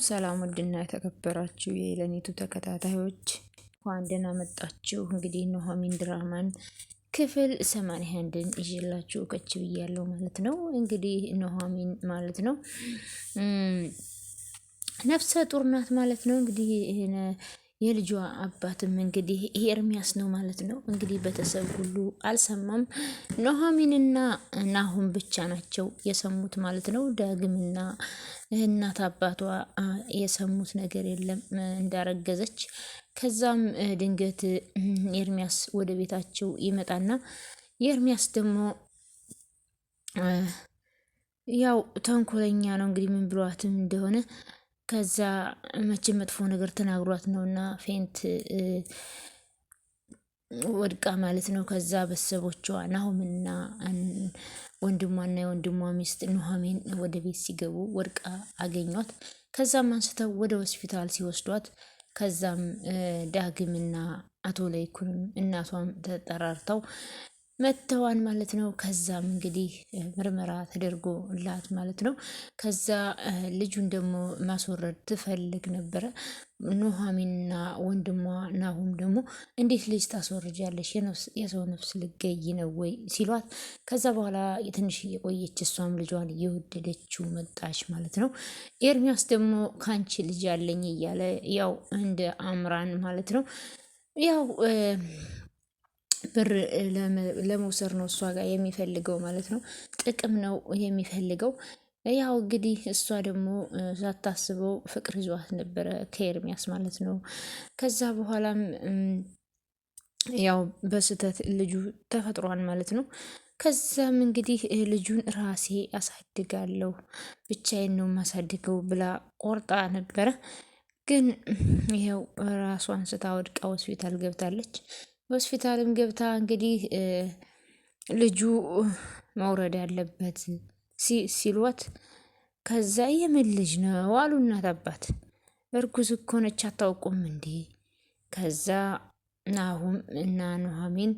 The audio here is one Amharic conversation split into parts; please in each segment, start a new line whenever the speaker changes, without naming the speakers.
ሰላም ውድና የተከበራችሁ የለኒቱ ተከታታዮች እንኳን ደህና መጣችሁ። እንግዲህ ኑሃሚን ድራማን ክፍል 81ን ይዤላችሁ ከች ብያለሁ ማለት ነው። እንግዲህ ኑሃሚን ማለት ነው ነፍሰ ጡር ናት ማለት ነው። እንግዲህ የልጇ አባትም እንግዲህ ኤርሚያስ ነው ማለት ነው። እንግዲህ ቤተሰብ ሁሉ አልሰማም። ኑሃሚንና ናሁም ብቻ ናቸው የሰሙት ማለት ነው። ዳግምና እናት አባቷ የሰሙት ነገር የለም እንዳረገዘች። ከዛም ድንገት ኤርሚያስ ወደ ቤታቸው ይመጣና ኤርሚያስ ደግሞ ያው ተንኮለኛ ነው እንግዲህ ምን ብሏትም እንደሆነ ከዛ መቼ መጥፎ ነገር ተናግሯት ነውና ፌንት ወድቃ ማለት ነው። ከዛ ቤተሰቦቿ ናሁምና ወንድሟና የወንድሟ ሚስት ኑሃሚን ወደ ቤት ሲገቡ ወድቃ አገኟት። ከዛም አንስተው ወደ ሆስፒታል ሲወስዷት ከዛም ዳግምና አቶ ለይኩንም እናቷም ተጠራርተው መተዋን ማለት ነው። ከዛም እንግዲህ ምርመራ ተደርጎላት ማለት ነው። ከዛ ልጁን ደግሞ ማስወረድ ትፈልግ ነበረ። ኑሃሚንና ወንድሟ ናሁም ደግሞ እንዴት ልጅ ታስወርጃለሽ? የሰው ነፍስ ልገይ ነው ወይ ሲሏት፣ ከዛ በኋላ ትንሽ የቆየች እሷም ልጇን እየወደደችው መጣች ማለት ነው። ኤርሚያስ ደግሞ ከአንቺ ልጅ አለኝ እያለ ያው እንደ አምራን ማለት ነው ያው ብር ለመውሰድ ነው እሷ ጋር የሚፈልገው ማለት ነው። ጥቅም ነው የሚፈልገው። ያው እንግዲህ እሷ ደግሞ ሳታስበው ፍቅር ይዟት ነበረ ከኤርሚያስ ማለት ነው። ከዛ በኋላም ያው በስህተት ልጁ ተፈጥሯል ማለት ነው። ከዛም እንግዲህ ልጁን ራሴ አሳድጋለሁ ብቻዬን ነው የማሳድገው ብላ ቆርጣ ነበረ። ግን ይኸው ራሷን ስታ ወድቃ ሆስፒታል ገብታለች። ሆስፒታልም ገብታ እንግዲህ ልጁ መውረድ ያለበት ሲሏት፣ ከዛ የምን ልጅ ነው አሉ እናት አባት። እርጉዝ እኮ ነች አታውቁም እንዴ? ከዛ ናሁም እና ኑሃሚን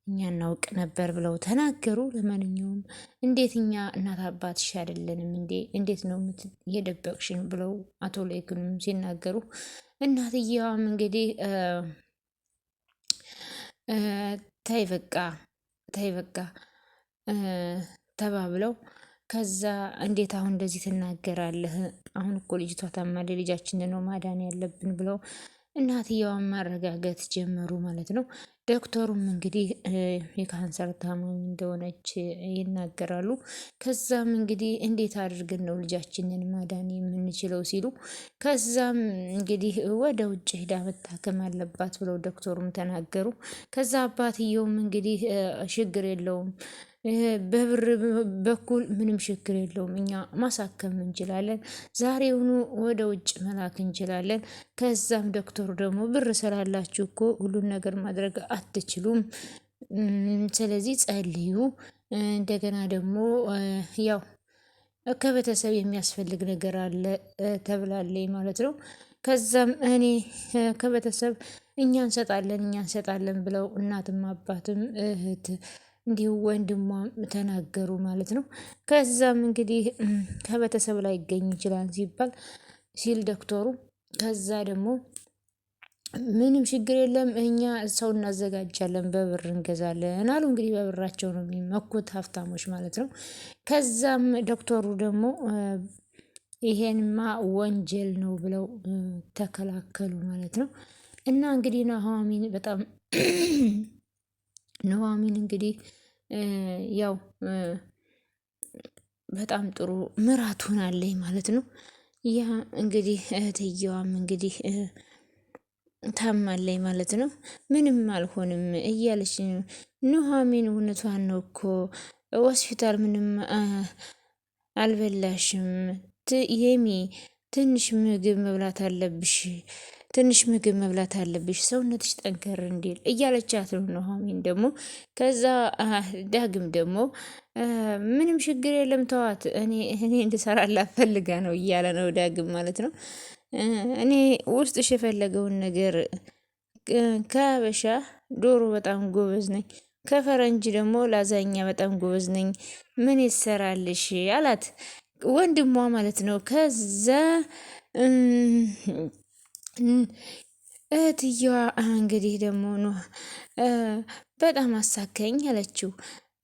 እኛ እናውቅ ነበር ብለው ተናገሩ። ለማንኛውም እንዴት እኛ እናት አባትሽ አይደለንም እንዴ? እንዴት ነው የደበቅሽን? ብለው አቶ ለይኩንም ሲናገሩ እናትየዋም እንግዲህ ተይ በቃ ተይ በቃ ተባብለው ከዛ እንዴት አሁን እንደዚህ ትናገራለህ? አሁን እኮ ልጅቷ ታማለች፣ ልጃችንን ነው ማዳን ያለብን ብለው እናትየዋን ማረጋገጥ ጀመሩ ማለት ነው። ዶክተሩም እንግዲህ የካንሰር ታማሚ እንደሆነች ይናገራሉ። ከዛም እንግዲህ እንዴት አድርገን ነው ልጃችንን ማዳን የምንችለው ሲሉ፣ ከዛም እንግዲህ ወደ ውጭ ሄዳ መታከም አለባት ብለው ዶክተሩም ተናገሩ። ከዛ አባትየውም እንግዲህ ችግር የለውም በብር በኩል ምንም ችግር የለውም፣ እኛ ማሳከም እንችላለን፣ ዛሬውኑ ወደ ውጭ መላክ እንችላለን። ከዛም ዶክተሩ ደግሞ ብር ስላላችሁ እኮ ሁሉን ነገር ማድረግ አትችሉም፣ ስለዚህ ጸልዩ፣ እንደገና ደግሞ ያው ከቤተሰብ የሚያስፈልግ ነገር አለ ተብላለኝ ማለት ነው። ከዛም እኔ ከቤተሰብ እኛ እንሰጣለን ብለው እናትም አባትም እህት እንዲሁ ወንድሟም ተናገሩ ማለት ነው። ከዛም እንግዲህ ከቤተሰብ ላይ ይገኝ ይችላል ሲል ዶክተሩ፣ ከዛ ደግሞ ምንም ችግር የለም እኛ ሰው እናዘጋጃለን በብር እንገዛለን አሉ። እንግዲህ በብራቸው ነው የሚመኩት ሀብታሞች ማለት ነው። ከዛም ዶክተሩ ደግሞ ይሄንማ ወንጀል ነው ብለው ተከላከሉ ማለት ነው። እና እንግዲህ ኑሃሚን እንግዲህ ያው በጣም ጥሩ ምራት ሆናለች ማለት ነው። ያ እንግዲህ እህትየዋም እንግዲህ ታማለች ማለት ነው። ምንም አልሆንም እያለች ኑሃሚን እውነቷን ነው እኮ ሆስፒታል ምንም አልበላሽም የሚ ትንሽ ምግብ መብላት አለብሽ ሰውነትሽ ጠንከር እንዲል እያለቻት ነው ኑሃሚን ደግሞ። ከዛ ዳግም ደግሞ ምንም ችግር የለም ተዋት፣ እኔ እንድሰራላት ፈልጋ ነው እያለ ነው ዳግም ማለት ነው። እኔ ውስጥሽ የፈለገውን ነገር ከሀበሻ ዶሮ በጣም ጎበዝ ነኝ፣ ከፈረንጅ ደግሞ ላዛኛ በጣም ጎበዝ ነኝ፣ ምን ይሰራልሽ አላት ወንድሟ ማለት ነው። ከዛ እህትየዋ እንግዲህ ደግሞ ኖህ በጣም አሳከኝ አለችው።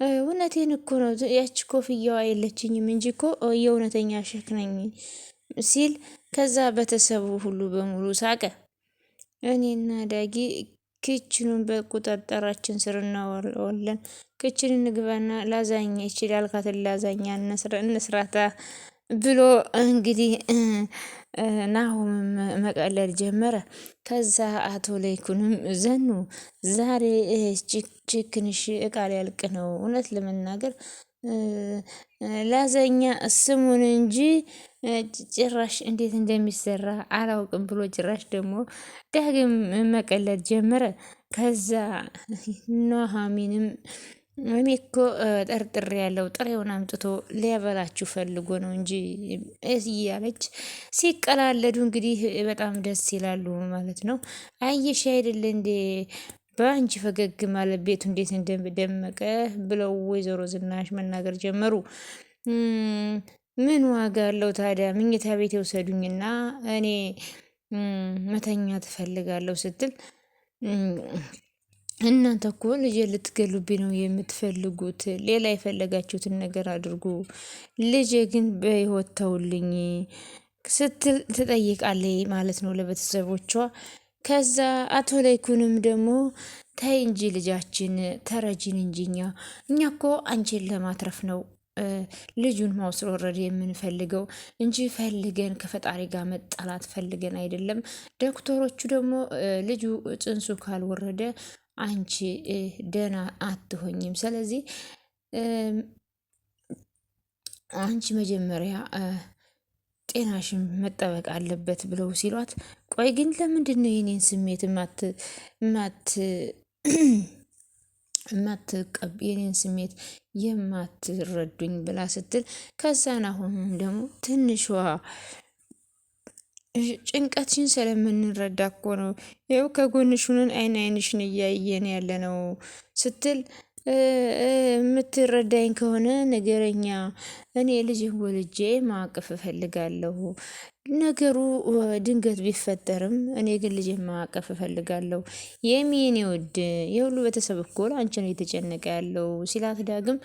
እውነቴን እኮ ነው ያች ኮፍያዋ የለችኝም እንጂ እኮ የእውነተኛ ሼክ ነኝ ሲል ከዛ ቤተሰቡ ሁሉ በሙሉ ሳቀ። እኔና ዳጊ ክችኑን በቁጥጥራችን ስር እናዋለን። ክችን እንግባና ላዛኛ ይችላል ካትን ላዛኛ እንስራታ ብሎ እንግዲህ ናሆምም መቀለድ ጀመረ። ከዛ አቶ ለይኩንም ዘኑ ዛሬ ችክንሽ እቃ ሊያልቅ ነው። እውነት ለመናገር ላዘኛ ስሙን እንጂ ጭራሽ እንዴት እንደሚሰራ አላውቅም ብሎ ጭራሽ ደግሞ ዳግም መቀለድ ጀመረ። ከዛ ኑሃሚንም እኔ እኮ ጠርጥሬ ያለው ጥሬውን አምጥቶ ሊያበላችሁ ፈልጎ ነው እንጂ እያለች ሲቀላለዱ እንግዲህ በጣም ደስ ይላሉ ማለት ነው። አየሽ አይደለ እንዴ በአንቺ ፈገግ ማለት ቤቱ እንዴት እንደደመቀ ብለው ወይዘሮ ዝናሽ መናገር ጀመሩ። ምን ዋጋ አለው ታዲያ ምኝታ ቤት የወሰዱኝና እኔ መተኛ ትፈልጋለሁ ስትል እናንተ እኮ ልጄ ልትገሉብኝ ነው የምትፈልጉት። ሌላ የፈለጋችሁትን ነገር አድርጉ፣ ልጄ ግን በህይወት ተውልኝ ስትል ትጠይቃለች ማለት ነው ለቤተሰቦቿ። ከዛ አቶ ለይኩንም ደግሞ ተይ እንጂ ልጃችን ተረጂን እንጂ እኛ እኮ አንቺን ለማትረፍ ነው ልጁን ማስወረድ የምንፈልገው እንጂ ፈልገን ከፈጣሪ ጋር መጣላት ፈልገን አይደለም። ዶክተሮቹ ደግሞ ልጁ ጽንሱ ካልወረደ አንቺ ደህና አትሆኝም። ስለዚህ አንቺ መጀመሪያ ጤናሽን መጠበቅ አለበት ብለው ሲሏት፣ ቆይ ግን ለምንድን ነው የኔን ስሜት የኔን ስሜት የማትረዱኝ ብላ ስትል ከዛን አሁንም ደግሞ ትንሿ ጭንቀትሽን ስለምንረዳ እኮ ነው ይኸው ከጎንሽ ሆነን አይንሽን እያየን ያለ ነው ስትል የምትረዳኝ ከሆነ ነገረኛ እኔ ልጅ ወልጄ ማቀፍ እፈልጋለሁ። ነገሩ ድንገት ቢፈጠርም እኔ ግን ልጅ ማቀፍ እፈልጋለሁ። የኔ ውድ የሁሉ ቤተሰብ እኮ አንቺ ነው የተጨነቀ ያለው ሲላት ዳግም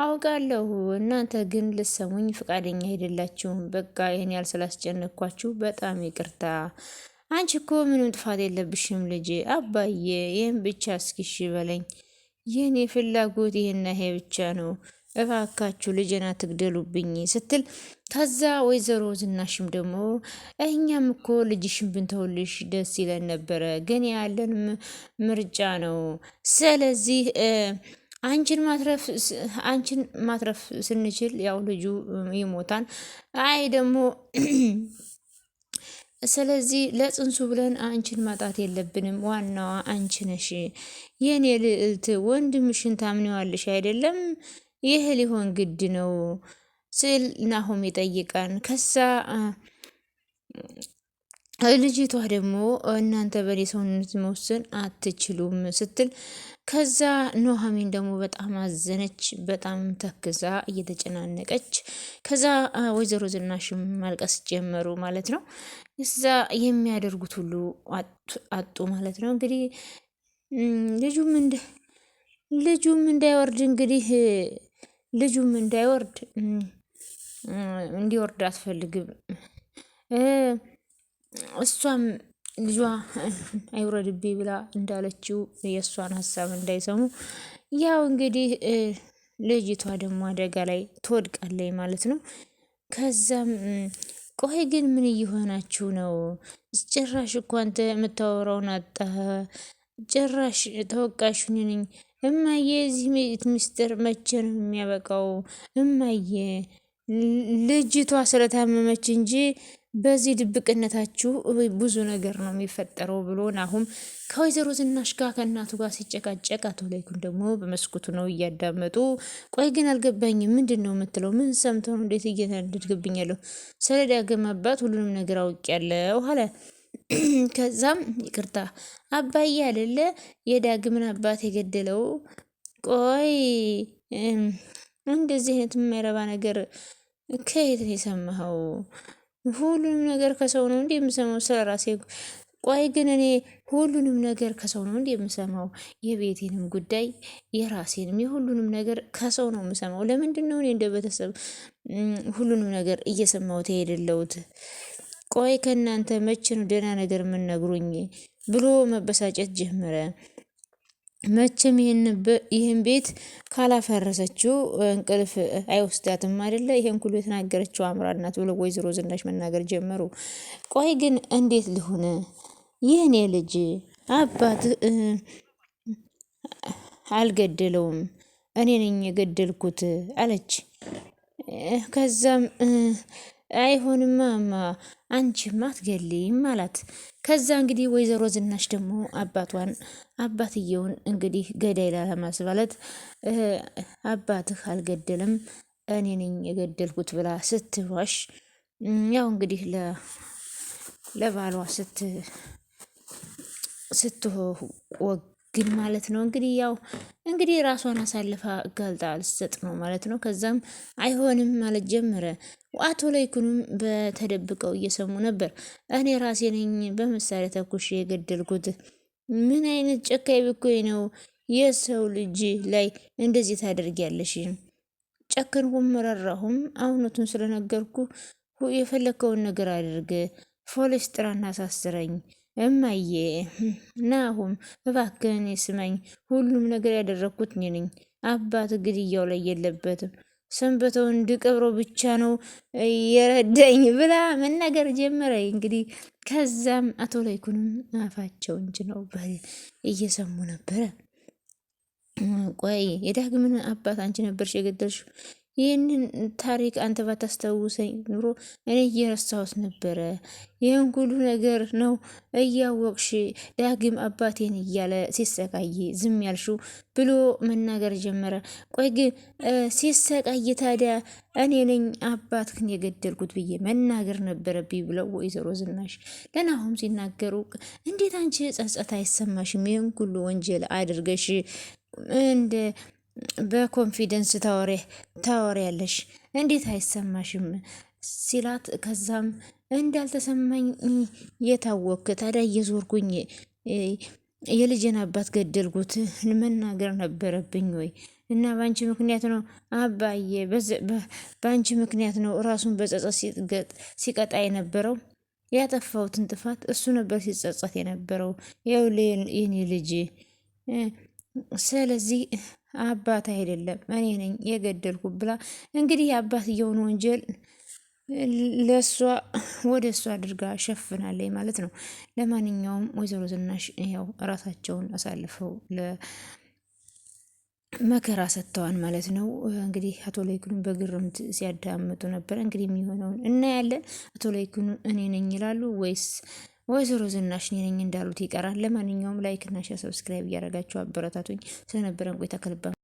አውቃለሁ እናንተ ግን ልሰሙኝ ፈቃደኛ አይደላችሁም። በቃ ይሄን ያህል ስላስጨነቅኳችሁ በጣም ይቅርታ። አንቺ እኮ ምንም ጥፋት የለብሽም ልጄ። አባዬ ይህን ብቻ እስኪሽ በለኝ። የኔ ፍላጎት ይሄና ይሄ ብቻ ነው። እባካችሁ ልጄን አትግደሉብኝ ስትል ከዛ ወይዘሮ ዝናሽም ደግሞ እኛም እኮ ልጅሽን ብንተውልሽ ደስ ይለን ነበረ፣ ግን ያለን ምርጫ ነው። ስለዚህ አንቺን ማትረፍ ስንችል ያው ልጁ ይሞታል። አይ ደግሞ ስለዚህ ለጽንሱ ብለን አንቺን ማጣት የለብንም። ዋናዋ አንቺ ነሽ የኔ ልዕልት። ወንድምሽን ታምኔዋለሽ አይደለም? ይህ ሊሆን ግድ ነው ስል ናሆም ይጠይቃን። ከዛ ልጅቷ ደግሞ እናንተ በኔ ሰውነት መወሰን አትችሉም ስትል ከዛ ኑሃሚን ደግሞ በጣም አዘነች። በጣም ተክዛ እየተጨናነቀች ከዛ ወይዘሮ ዝናሽም ማልቀስ ጀመሩ ማለት ነው። እዛ የሚያደርጉት ሁሉ አጡ ማለት ነው። እንግዲህ ልጁም እንዳይወርድ እንግዲህ ልጁም እንዳይወርድ እንዲወርድ አትፈልግም። እሷም ልጇ አይውረድብኝ ብላ እንዳለችው የእሷን ሀሳብ እንዳይሰሙ ያው እንግዲህ ልጅቷ ደግሞ አደጋ ላይ ትወድቃለች ማለት ነው። ከዛም ቆይ ግን ምን እየሆናችሁ ነው? ጭራሽ እኮ አንተ የምታወራውን አጣህ። ጭራሽ ተወቃሽ ነኝ እማዬ። እዚህ ሚስጥር መቼ ነው የሚያበቃው? እማዬ ልጅቷ ስለታመመች እንጂ በዚህ ድብቅነታችሁ ብዙ ነገር ነው የሚፈጠረው ብሎ ናሁም ከወይዘሮ ዝናሽ ጋር ከእናቱ ጋር ሲጨቃጨቅ፣ አቶ ላይኩን ደግሞ በመስኮቱ ነው እያዳመጡ። ቆይ ግን አልገባኝም፣ ምንድን ነው የምትለው? ምን ሰምተው ነው እንዴት እየተናደድክብኛለሁ? ስለ ዳግም አባት ሁሉንም ነገር አውቄያለሁ አለ። ከዛም ይቅርታ አባዬ አይደለ የዳግምን አባት የገደለው? ቆይ እንደዚህ አይነት የማይረባ ነገር ከየት ነው የሰማኸው? ሁሉንም ነገር ከሰው ነው እንዴ የምሰማው ስለ ራሴ? ቆይ ግን እኔ ሁሉንም ነገር ከሰው ነው እንዴ የምሰማው? የቤቴንም ጉዳይ የራሴንም የሁሉንም ነገር ከሰው ነው የምሰማው። ለምንድን ነው እኔ እንደ ቤተሰብ ሁሉንም ነገር እየሰማሁት የሄደለሁት? ቆይ ከእናንተ መቼ ነው ደህና ነገር የምነግሩኝ? ብሎ መበሳጨት ጀመረ። መቼም ይህን ቤት ካላፈረሰችው እንቅልፍ አይወስዳትም አይደለ? ይሄን ሁሉ የተናገረችው አምራን ናት ብሎ ወይዘሮ ዝናሽ መናገር ጀመሩ። ቆይ ግን እንዴት ልሁን? ይህኔ ልጅ አባት አልገደለውም፣ እኔ ነኝ የገደልኩት አለች። ከዛም አይሆንማ እማ አንቺማ አትገልይም አላት። ከዛ እንግዲህ ወይዘሮ ዝናሽ ደግሞ አባትየውን እንግዲህ ገዳይ ላለማስባለት አባትህ አልገደለም እኔ ነኝ የገደልኩት ብላ ስትዋሽ፣ ያው እንግዲህ ለባሏ ስትወግን ማለት ነው። እንግዲህ ራሷን አሳልፋ ገልጣ ልትሰጥ ነው ማለት ነው። ከዛም አይሆንም ማለት ጀመረ። አቶ ለይኩንም በተደብቀው እየሰሙ ነበር። እኔ ራሴ ነኝ በመሳሪያ ተኩሽ የገደልኩት። ምን አይነት ጨካኝ ብኮይ ነው የሰው ልጅ ላይ እንደዚህ ታደርጊያለሽ? ጨክንኩም መራራሁም እውነቱን ስለነገርኩ የፈለከውን ነገር አድርግ፣ ፖሊስ ጥራና አሳስረኝ። እማዬ ናሁም እባክህን ስማኝ፣ ሁሉም ነገር ያደረግኩት እኔ ነኝ። አባት ግድያው ላይ የለበትም፣ ሰንበተውን እንድቀብረው ብቻ ነው የረዳኝ ብላ መናገር ጀመረ። እንግዲህ ከዛም አቶ ለይኩንም አፋቸው እንጂ ነው እየሰሙ ነበረ። ቆይ የዳግምን አባት አንቺ ነበርሽ የገደልሽው? ይህንን ታሪክ አንተ ባታስታውሰኝ ኑሮ እኔ እየረሳሁት ነበረ። ይህን ሁሉ ነገር ነው እያወቅሽ ዳግም አባቴን እያለ ሲሰቃይ ዝም ያልሽው ብሎ መናገር ጀመረ። ቆይ ግን ሲሰቃይ ታዲያ እኔ ነኝ አባትህን የገደልኩት ብዬ መናገር ነበረብኝ ብለው ወይዘሮ ዝናሽ ለናሁም ሲናገሩ፣ እንዴት አንቺ ጸጸት አይሰማሽም? ይህን ሁሉ ወንጀል አድርገሽ እንደ በኮንፊደንስ ታወሪያለሽ እንዴት አይሰማሽም? ሲላት ከዛም እንዳልተሰማኝ የታወክ ታዲያ እየዞርኩኝ የልጅን አባት ገደልኩት መናገር ነበረብኝ ወይ? እና በአንቺ ምክንያት ነው አባዬ፣ በአንቺ ምክንያት ነው ራሱን በጸጸት ሲቀጣ የነበረው። ያጠፋሁትን ጥፋት እሱ ነበር ሲጸጸት የነበረው። ያው የኔ ልጅ ስለዚህ አባት አይደለም እኔ ነኝ የገደልኩ ብላ እንግዲህ የአባትየውን ወንጀል ለሷ ወደ እሷ አድርጋ ሸፍናለች ማለት ነው። ለማንኛውም ወይዘሮ ዝናሽ ያው ራሳቸውን አሳልፈው ለመከራ ሰጥተዋል ማለት ነው። እንግዲህ አቶ ለይኩን በግርምት ሲያዳምጡ ነበር። እንግዲህ የሚሆነውን እናያለን። አቶ ለይኩን እኔ ነኝ ይላሉ ወይስ ወይዘሮ ዝናሽ እኔ ነኝ እንዳሉት ይቀራል? ለማንኛውም ላይክ እና ሼር ሰብስክራይብ እያደረጋችሁ አበረታቱኝ። ስለነበረን ቆይታ ከልባ